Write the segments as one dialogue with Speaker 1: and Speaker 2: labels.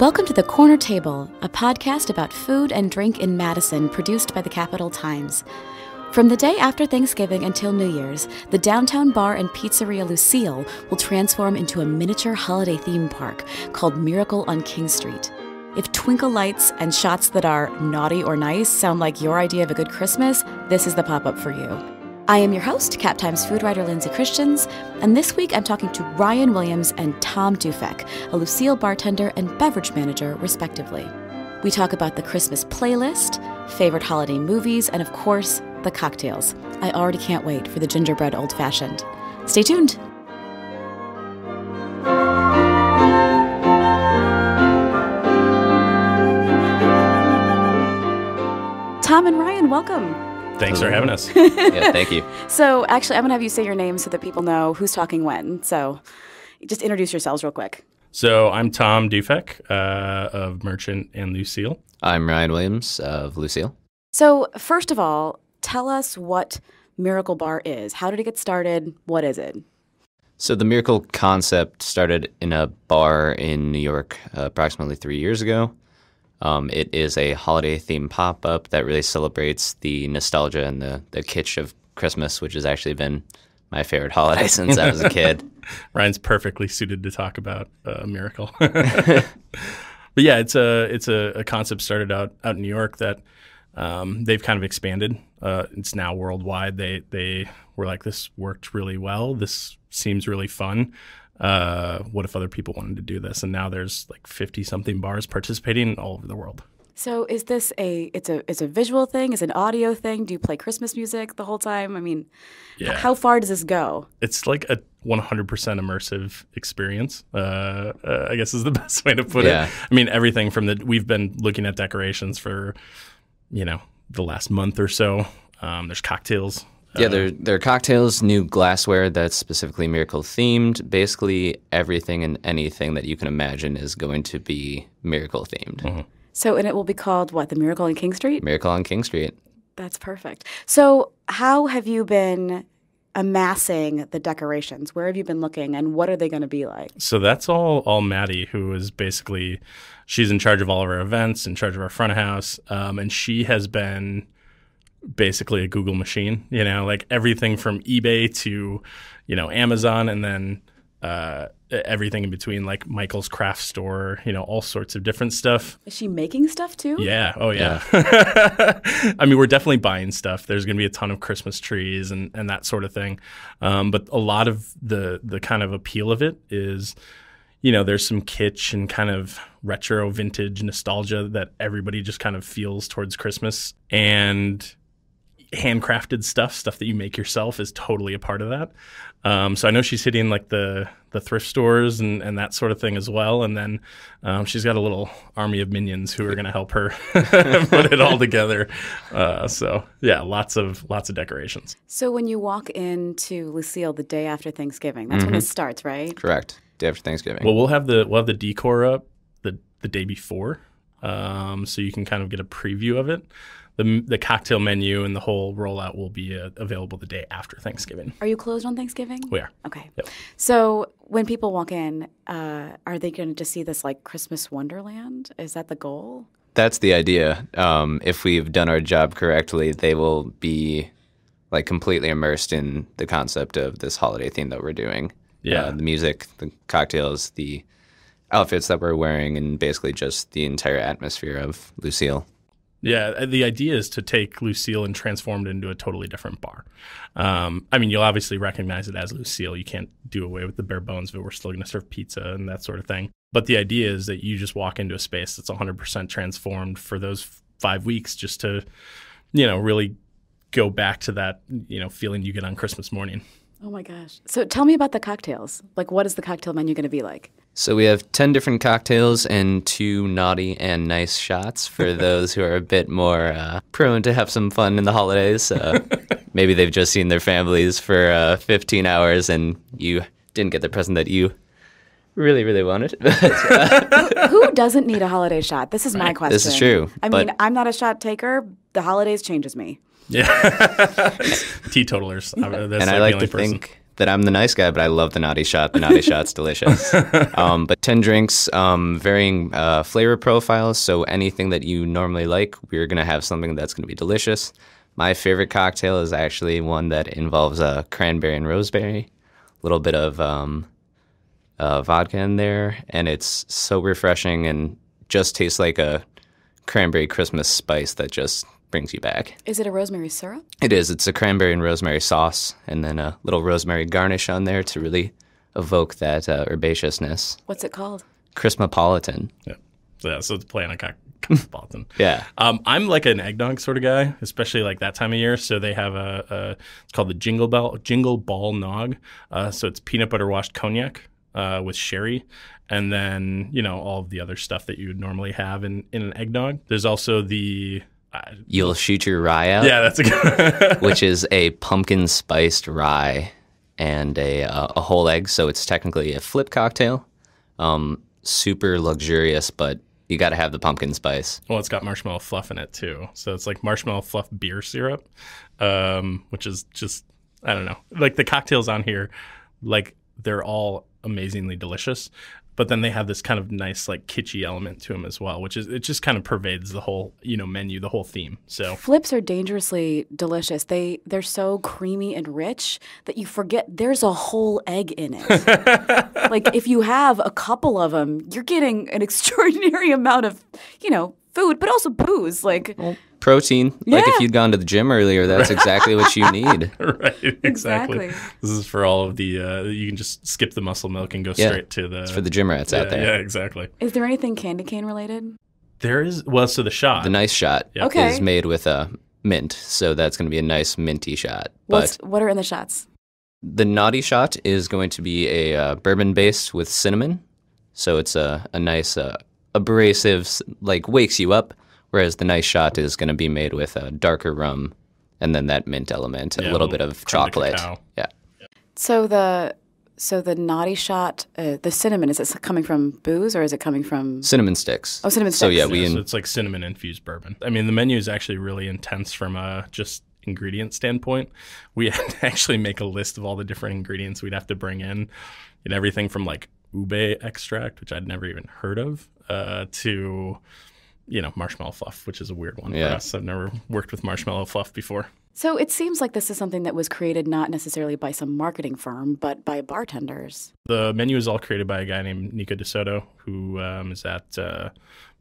Speaker 1: Welcome to The Corner Table, a podcast about food and drink in Madison produced by the Capital Times. From the day after Thanksgiving until New Year's, the downtown bar and pizzeria Lucille will transform into a miniature holiday theme park called Miracle on King Street. If twinkle lights and shots that are naughty or nice sound like your idea of a good Christmas, this is the pop-up for you. I am your host, Cap Times food writer Lindsay Christians, and this week I'm talking to Ryan Williams and Tom Dufek, a Lucille bartender and beverage manager, respectively. We talk about the Christmas playlist, favorite holiday movies, and of course, the cocktails. I already can't wait for the gingerbread old-fashioned. Stay tuned. Tom and Ryan, welcome.
Speaker 2: Thanks for having us.
Speaker 3: Yeah, thank you.
Speaker 1: So actually, I'm going to have you say your name so that people know who's talking when. So just introduce yourselves real quick.
Speaker 2: So I'm Tom Dufek of Merchant and Lucille.
Speaker 3: I'm Ryan Williams of Lucille.
Speaker 1: So first of all, tell us what Miracle Bar is. How did it get started? What is it?
Speaker 3: So the Miracle concept started in a bar in New York approximately 3 years ago. It is a holiday-themed pop-up that really celebrates the nostalgia and the kitsch of Christmas, which has actually been my favorite holiday since I was a kid.
Speaker 2: Ryan's perfectly suited to talk about Miracle. But yeah, it's a concept started out in New York that they've kind of expanded. It's now worldwide. They were like, this worked really well. This seems really fun. What if other people wanted to do this? And now there's like 50-something bars participating all over the world.
Speaker 1: So is this it's a visual thing? Is it an audio thing? Do you play Christmas music the whole time? I mean,
Speaker 2: yeah.
Speaker 1: How far does this go?
Speaker 2: It's like a 100% immersive experience, I guess is the best way to put it. I mean, everything from we've been looking at decorations for, the last month or so. There's cocktails.
Speaker 3: Yeah, there are cocktails, new glassware that's specifically Miracle themed. Basically, everything and anything that you can imagine is going to be Miracle themed.
Speaker 2: Mm-hmm.
Speaker 1: So, and it will be called what? The Miracle on King Street?
Speaker 3: Miracle on King Street.
Speaker 1: That's perfect. So, how have you been amassing the decorations? Where have you been looking, and what are they going to be like?
Speaker 2: So that's all Maddie, who is basically, she's in charge of all of our events, in charge of our front of house, and she has been basically a Google machine, like everything from eBay to, Amazon, and then everything in between, like Michael's craft store, all sorts of different stuff.
Speaker 1: Is she making stuff too?
Speaker 2: Yeah. Oh, yeah. I mean, we're definitely buying stuff. There's going to be a ton of Christmas trees and that sort of thing. But a lot of the kind of appeal of it is, there's some kitsch and kind of retro vintage nostalgia that everybody just kind of feels towards Christmas. And handcrafted stuff that you make yourself is totally a part of that. So I know she's hitting like the thrift stores and that sort of thing as well. And then she's got a little army of minions who are going to help her put it all together. So yeah, lots of decorations.
Speaker 1: So when you walk into Lucille the day after Thanksgiving, that's when it starts, right?
Speaker 3: Correct. Day after Thanksgiving.
Speaker 2: Well, we'll have the decor up the day before, so you can kind of get a preview of it. The cocktail menu and the whole rollout will be available the day after Thanksgiving.
Speaker 1: Are you closed on Thanksgiving?
Speaker 2: We are.
Speaker 1: Okay.
Speaker 2: Yep.
Speaker 1: So when people walk in, are they going to just see this like Christmas wonderland? Is that the goal?
Speaker 3: That's the idea. If we've done our job correctly, they will be like completely immersed in the concept of this holiday theme that we're doing.
Speaker 2: Yeah.
Speaker 3: The music, the cocktails, the outfits that we're wearing, and basically just the entire atmosphere of Lucille.
Speaker 2: Yeah, the idea is to take Lucille and transform it into a totally different bar. I mean, you'll obviously recognize it as Lucille. You can't do away with the bare bones of it. We're still going to serve pizza and that sort of thing. But the idea is that you just walk into a space that's 100% transformed for those 5 weeks just to, really go back to that, feeling you get on Christmas morning.
Speaker 1: Oh, my gosh. So tell me about the cocktails. Like, what is the cocktail menu going to be like?
Speaker 3: So we have 10 different cocktails and 2 naughty and nice shots for those who are a bit more prone to have some fun in the holidays. Maybe they've just seen their families for 15 hours and you didn't get the present that you really, really wanted.
Speaker 1: Who doesn't need a holiday shot? This is my question.
Speaker 3: This is true.
Speaker 1: I mean, I'm not a shot taker. The holidays changes me.
Speaker 2: Yeah. Teetotalers. That's
Speaker 3: and I like to think that I'm the nice guy, but I love the naughty shot. The naughty shot's delicious. But 10 drinks, varying flavor profiles. So anything that you normally like, we're going to have something that's going to be delicious. My favorite cocktail is actually one that involves cranberry and rosemary, a little bit of vodka in there, and it's so refreshing and just tastes like a cranberry Christmas spice that just brings you back.
Speaker 1: Is it a rosemary syrup?
Speaker 3: It is. It's a cranberry and rosemary sauce, and then a little rosemary garnish on there to really evoke that herbaceousness.
Speaker 1: What's it called?
Speaker 2: So
Speaker 3: Christmapolitan.
Speaker 2: it's a play on a cosmopolitan.
Speaker 3: Yeah.
Speaker 2: I'm like an eggnog sort of guy, especially like that time of year. So they have it's called the Jingle Ball Nog. So it's peanut butter washed cognac with sherry, and then all of the other stuff that you would normally have in an eggnog. There's also the
Speaker 3: You'll shoot your rye out.
Speaker 2: Yeah, that's a good
Speaker 3: which is a pumpkin spiced rye and a whole egg. So it's technically a flip cocktail. Super luxurious, but you got to have the pumpkin spice.
Speaker 2: Well, it's got marshmallow fluff in it too. So it's like marshmallow fluff beer syrup, which is just, I don't know. Like the cocktails on here, like they're all amazingly delicious. But then they have this kind of nice, like kitschy element to them as well, which is it just kind of pervades the whole, menu, the whole theme. So
Speaker 1: flips are dangerously delicious. They're so creamy and rich that you forget there's a whole egg in it. Like if you have a couple of them, you're getting an extraordinary amount of, food, but also booze. Like
Speaker 3: protein.
Speaker 1: Yeah.
Speaker 3: Like if you'd gone to the gym earlier, that's exactly what you need.
Speaker 2: Right, exactly. This is for all of the, you can just skip the muscle milk and go straight to the...
Speaker 3: It's for the gym rats out there.
Speaker 2: Yeah, exactly.
Speaker 1: Is there anything candy cane related?
Speaker 2: There is, so the shot.
Speaker 3: The nice shot
Speaker 1: Okay.
Speaker 3: is made with mint, so that's going to be a nice minty shot.
Speaker 1: What are in the shots?
Speaker 3: The naughty shot is going to be a bourbon base with cinnamon, so it's a nice abrasive, like wakes you up, whereas the nice shot is going to be made with a darker rum and then that mint element, a little bit of chocolate. Yeah.
Speaker 1: So the naughty shot, the cinnamon, is it coming from booze or is it coming from...
Speaker 3: Cinnamon sticks.
Speaker 1: Oh, cinnamon sticks.
Speaker 3: So yeah,
Speaker 2: So it's like cinnamon infused bourbon. I mean, the menu is actually really intense from a just ingredient standpoint. We had to actually make a list of all the different ingredients we'd have to bring in, and everything from like ube extract, which I'd never even heard of, to marshmallow fluff, which is a weird one for us. I've never worked with marshmallow fluff before.
Speaker 1: So it seems like this is something that was created not necessarily by some marketing firm, but by bartenders.
Speaker 2: The menu is all created by a guy named Nico DeSoto, who is at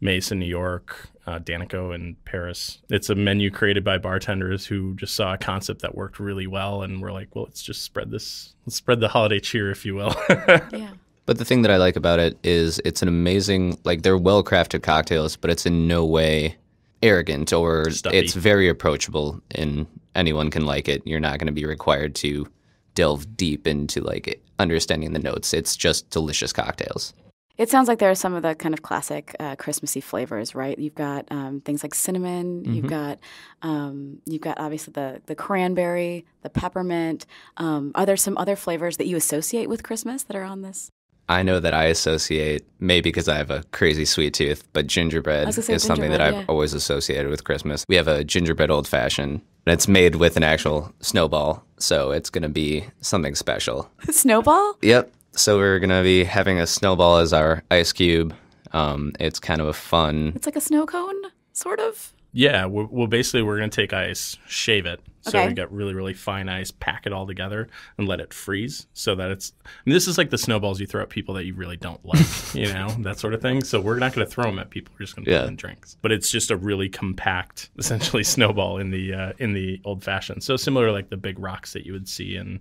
Speaker 2: Mace in New York, Danico in Paris. It's a menu created by bartenders who just saw a concept that worked really well, and we're like, well, let's just spread the holiday cheer, if you will.
Speaker 1: Yeah.
Speaker 3: But the thing that I like about it is it's an amazing, like they're well-crafted cocktails, but it's in no way arrogant or
Speaker 2: stuffy.
Speaker 3: It's very approachable and anyone can like it. You're not going to be required to delve deep into like understanding the notes. It's just delicious cocktails.
Speaker 1: It sounds like there are some of the kind of classic Christmassy flavors, right? You've got things like cinnamon. Mm-hmm. You've got obviously the cranberry, the peppermint. Are there some other flavors that you associate with Christmas that are on this?
Speaker 3: I know that I associate, maybe because I have a crazy sweet tooth, but gingerbread is something that I've always associated with Christmas. We have a gingerbread old-fashioned, and it's made with an actual snowball, so it's going to be something special.
Speaker 1: Snowball?
Speaker 3: Yep. So we're going to be having a snowball as our ice cube. It's kind of a fun...
Speaker 1: It's like a snow cone, sort of?
Speaker 2: Yeah. Well, basically, we're going to take ice, shave it. So
Speaker 1: Okay.
Speaker 2: we get really, really fine ice, pack it all together, and let it freeze so that it's... this is like the snowballs you throw at people that you really don't like, that sort of thing. So we're not going to throw them at people. We're just going to put them in drinks. But it's just a really compact, essentially, snowball in the old-fashioned. So similar to like the big rocks that you would see in...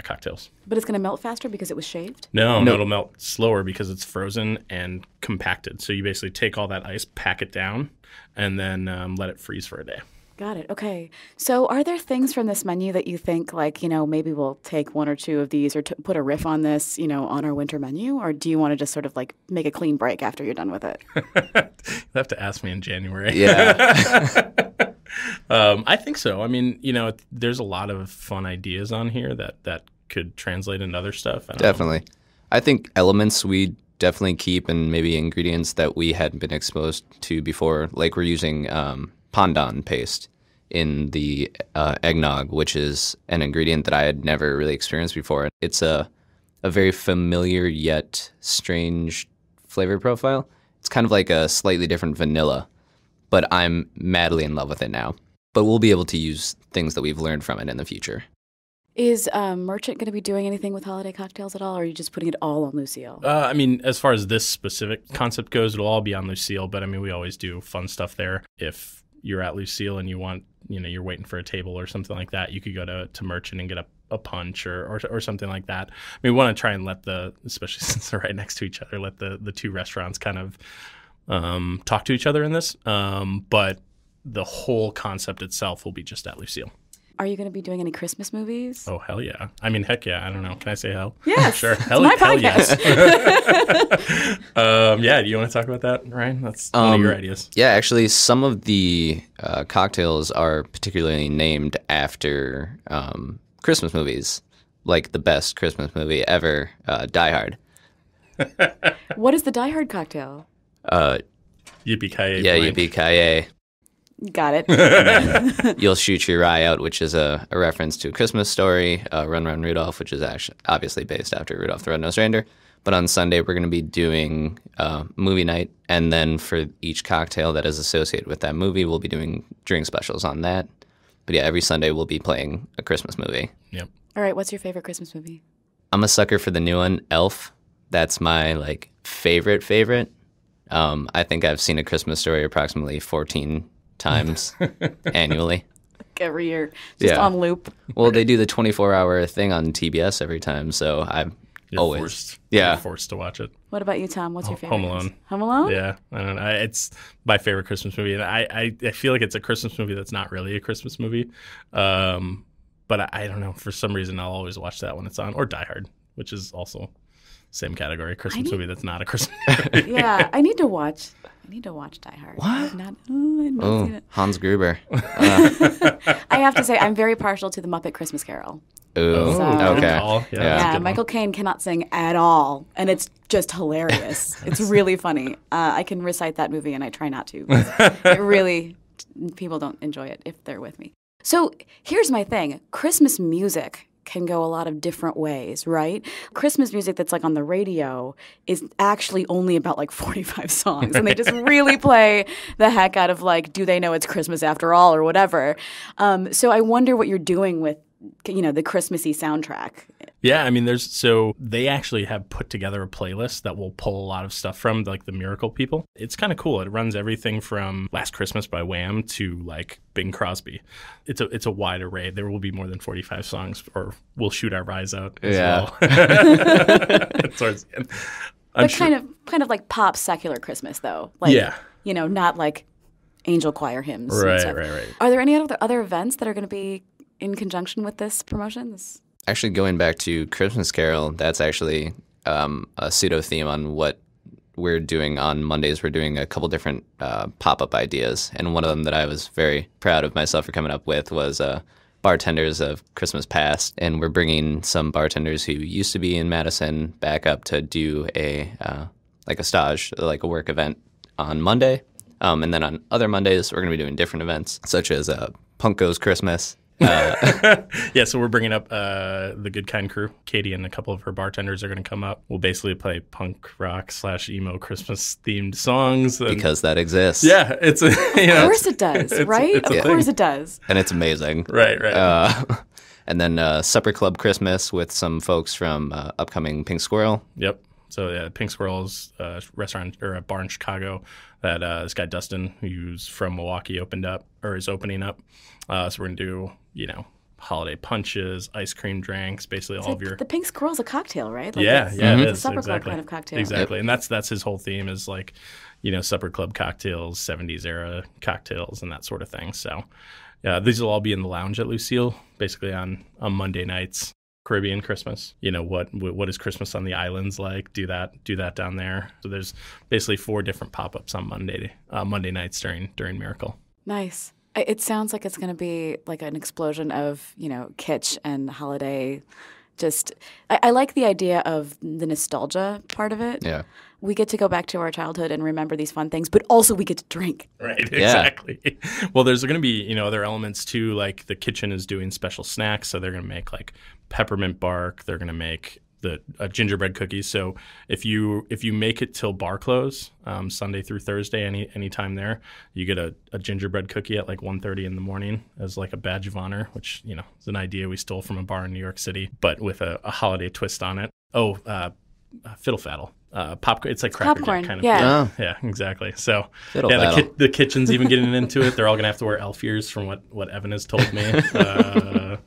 Speaker 2: cocktails.
Speaker 1: But it's going to melt faster because it was shaved?
Speaker 2: No, it'll melt slower because it's frozen and compacted. So you basically take all that ice, pack it down, and then let it freeze for a day.
Speaker 1: Got it. Okay. So are there things from this menu that you think like, maybe we'll take one or two of these or put a riff on this, on our winter menu? Or do you want to just sort of like make a clean break after you're done with it?
Speaker 2: You'll have to ask me in January.
Speaker 3: Yeah.
Speaker 2: I think so. I mean, there's a lot of fun ideas on here that could translate into other stuff.
Speaker 3: Definitely. I think elements we definitely keep and maybe ingredients that we hadn't been exposed to before. Like we're using pandan paste, in the eggnog, which is an ingredient that I had never really experienced before. It's a very familiar yet strange flavor profile. It's kind of like a slightly different vanilla, but I'm madly in love with it now. But we'll be able to use things that we've learned from it in the future.
Speaker 1: Is Merchant going to be doing anything with holiday cocktails at all, or are you just putting it all on Lucille?
Speaker 2: I mean, as far as this specific concept goes, it'll all be on Lucille, but I mean, we always do fun stuff there. If you're at Lucille and you want, you're waiting for a table or something like that, you could go to Merchant and get a punch or something like that. I mean, we want to try and especially since they're right next to each other, let the two restaurants kind of talk to each other in this. But the whole concept itself will be just at Lucille.
Speaker 1: Are you going to be doing any Christmas movies?
Speaker 2: Oh, hell yeah. I mean, heck yeah. I don't know. Can I say hell?
Speaker 1: Yes.
Speaker 2: Sure.
Speaker 1: It's my podcast.
Speaker 2: Yes. Yeah. Do you want to talk about that, Ryan? That's one of your ideas.
Speaker 3: Yeah, actually, some of the cocktails are particularly named after Christmas movies, like the best Christmas movie ever, Die Hard.
Speaker 1: What is the Die Hard cocktail?
Speaker 2: Yippee-ki-yay.
Speaker 3: Yeah,
Speaker 2: blank.
Speaker 3: yippee-ki-yay.
Speaker 1: Got it.
Speaker 3: You'll Shoot Your Eye Out, which is a reference to A Christmas Story. Run, Run, Rudolph, which is actually obviously based after Rudolph the Red-Nosed Reindeer. But on Sunday, we're going to be doing movie night. And then for each cocktail that is associated with that movie, we'll be doing drink specials on that. But yeah, every Sunday we'll be playing a Christmas movie.
Speaker 2: Yep.
Speaker 1: All right, what's your favorite Christmas movie?
Speaker 3: I'm a sucker for the new one, Elf. That's my favorite. I think I've seen A Christmas Story approximately 14 times annually.
Speaker 1: Every year, just on loop.
Speaker 3: Well, they do the 24-hour thing on TBS every time, so I'm always
Speaker 2: forced to watch it.
Speaker 1: What about you, Tom? What's your favorite?
Speaker 2: Home Alone.
Speaker 1: Home Alone?
Speaker 2: Yeah, I don't know. It's my favorite Christmas movie, and I feel like it's a Christmas movie that's not really a Christmas movie. But I don't know. For some reason, I'll always watch that when it's on, or Die Hard, which is also same category, Christmas movie that's not a Christmas movie.
Speaker 1: Yeah, I need to watch Die Hard.
Speaker 3: What?
Speaker 1: I've not seen it.
Speaker 3: Hans Gruber.
Speaker 1: I have to say, I'm very partial to the Muppet Christmas Carol.
Speaker 3: Ooh,
Speaker 1: So-
Speaker 3: okay.
Speaker 2: Good call. Yeah, that's a
Speaker 1: Yeah,
Speaker 2: good one.
Speaker 1: Michael Caine cannot sing at all, and it's just hilarious. It's really funny. I can recite that movie, and I try not to. It really, people don't enjoy it if they're with me. So here's my thing. Christmas music can go a lot of different ways, right? Christmas music that's on the radio is actually only about 45 songs. And they just really play the heck out of Do They Know It's Christmas After All or whatever. So I wonder what you're doing with, the Christmassy soundtrack.
Speaker 2: Yeah, I mean, they actually have put together a playlist that will pull a lot of stuff from the Miracle People. It's kind of cool. It runs everything from Last Christmas by Wham to Bing Crosby. It's a wide array. There will be more than 45 songs, or we'll shoot our eyes out as well. Towards the end.
Speaker 1: But kind of like pop secular Christmas though. Not angel choir hymns. and
Speaker 2: Right,
Speaker 1: stuff.
Speaker 2: right.
Speaker 1: Are there any other events that are going to be in conjunction with this promotion?
Speaker 3: Actually, going back to Christmas Carol, that's actually a pseudo theme on what we're doing on Mondays. We're doing a couple different pop-up ideas, and one of them that I was very proud of myself for coming up with was bartenders of Christmas past, and we're bringing some bartenders who used to be in Madison back up to do a stage, a work event on Monday, and then on other Mondays we're going to be doing different events such as Punk Goes Christmas.
Speaker 2: Yeah, so we're bringing up the Good Kind crew. Katie and a couple of her bartenders are going to come up. We'll basically play punk rock / emo Christmas themed songs.
Speaker 3: Because that exists.
Speaker 2: Yeah, it's
Speaker 1: Of course it does, right? Of course it does.
Speaker 3: And it's amazing.
Speaker 2: Right.
Speaker 3: And then Supper Club Christmas with some folks from upcoming Pink Squirrel.
Speaker 2: Yep. So yeah, Pink Squirrel's restaurant or a bar in Chicago that this guy Dustin, who's from Milwaukee, is opening up. So we're gonna do holiday punches, ice cream drinks, basically all of your.
Speaker 1: The Pink Squirrel's a cocktail, right?
Speaker 2: Yeah,
Speaker 1: It's
Speaker 2: it
Speaker 1: a
Speaker 2: is
Speaker 1: supper
Speaker 2: exactly.
Speaker 1: club kind of cocktail.
Speaker 2: Exactly, and that's his whole theme is supper club cocktails, 70s era cocktails, and that sort of thing. So yeah, these will all be in the lounge at Lucille, basically on Monday nights. Caribbean Christmas. What is Christmas on the islands like? Do that down there. So there's basically 4 different pop-ups on Monday nights during Miracle.
Speaker 1: Nice. It sounds like it's going to be an explosion of kitsch and holiday I like the idea of the nostalgia part of it.
Speaker 3: Yeah.
Speaker 1: We get to go back to our childhood and remember these fun things, but also we get to drink.
Speaker 2: Right, exactly. Well, there's going to be, other elements too, like the kitchen is doing special snacks, so they're going to make like peppermint bark, they're going to make a gingerbread cookies. So if you make it till bar close, Sunday through Thursday, any time there, you get a gingerbread cookie at like 1:30 in the morning as like a badge of honor, which is an idea we stole from a bar in New York City, but with a holiday twist on it. Fiddle faddle. Popcorn. It's like Cracker
Speaker 1: popcorn.
Speaker 2: Jack kind of.
Speaker 1: Yeah.
Speaker 2: Thing. Yeah, exactly. So
Speaker 3: Fiddle faddle.
Speaker 2: the kitchen's even getting into it. They're all gonna have to wear elf ears, from what Evan has told me,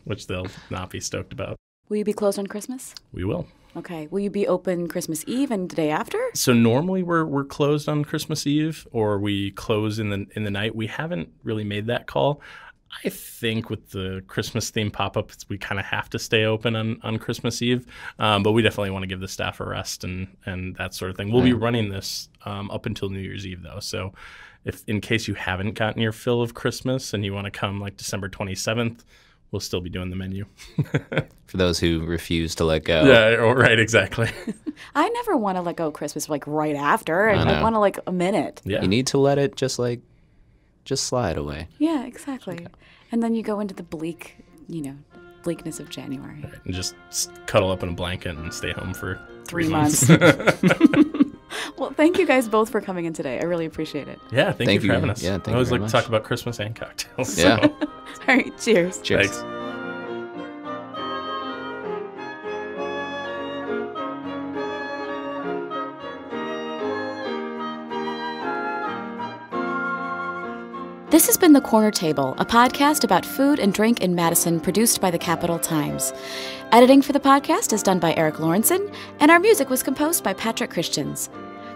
Speaker 2: which they'll not be stoked about.
Speaker 1: Will you be closed on Christmas?
Speaker 2: We will.
Speaker 1: Okay. Will you be open Christmas Eve and the day after?
Speaker 2: So normally we're closed on Christmas Eve, or we close in the night. We haven't really made that call. I think with the Christmas theme pop-up, we kind of have to stay open on Christmas Eve, but we definitely want to give the staff a rest and that sort of thing. We'll be running this up until New Year's Eve, though. So if in case you haven't gotten your fill of Christmas and you want to come like December 27th, we'll still be doing the menu.
Speaker 3: For those who refuse to let go.
Speaker 2: Yeah, right, exactly.
Speaker 1: I never want to let go of Christmas like right after. I want to like a minute.
Speaker 2: Yeah.
Speaker 3: You need to let it just slide away.
Speaker 1: Yeah, exactly. And then you go into the bleakness of January.
Speaker 2: Right, and just cuddle up in a blanket and stay home for
Speaker 1: 3 months. Well, thank you guys both for coming in today. I really appreciate it.
Speaker 2: Yeah, thank you for having us.
Speaker 3: Yeah, thank
Speaker 2: I always
Speaker 3: you
Speaker 2: like
Speaker 3: very
Speaker 2: to
Speaker 3: much.
Speaker 2: talk about Christmas and cocktails.
Speaker 3: Yeah.
Speaker 2: So.
Speaker 1: All right, cheers.
Speaker 3: Cheers.
Speaker 2: Thanks.
Speaker 1: This has been The Corner Table, a podcast about food and drink in Madison produced by the Capital Times. Editing for the podcast is done by Eric Lawrenson, and our music was composed by Patrick Christians.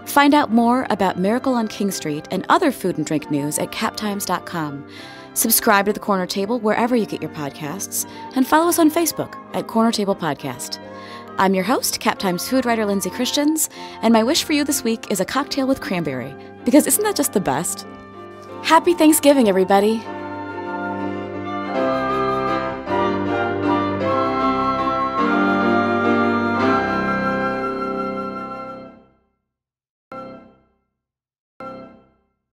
Speaker 1: Find out more about Miracle on King Street and other food and drink news at madison.com. Subscribe to The Corner Table wherever you get your podcasts, and follow us on Facebook at Corner Table Podcast. I'm your host, Cap Times food writer Lindsay Christians, and my wish for you this week is a cocktail with cranberry, because isn't that just the best? Happy Thanksgiving, everybody!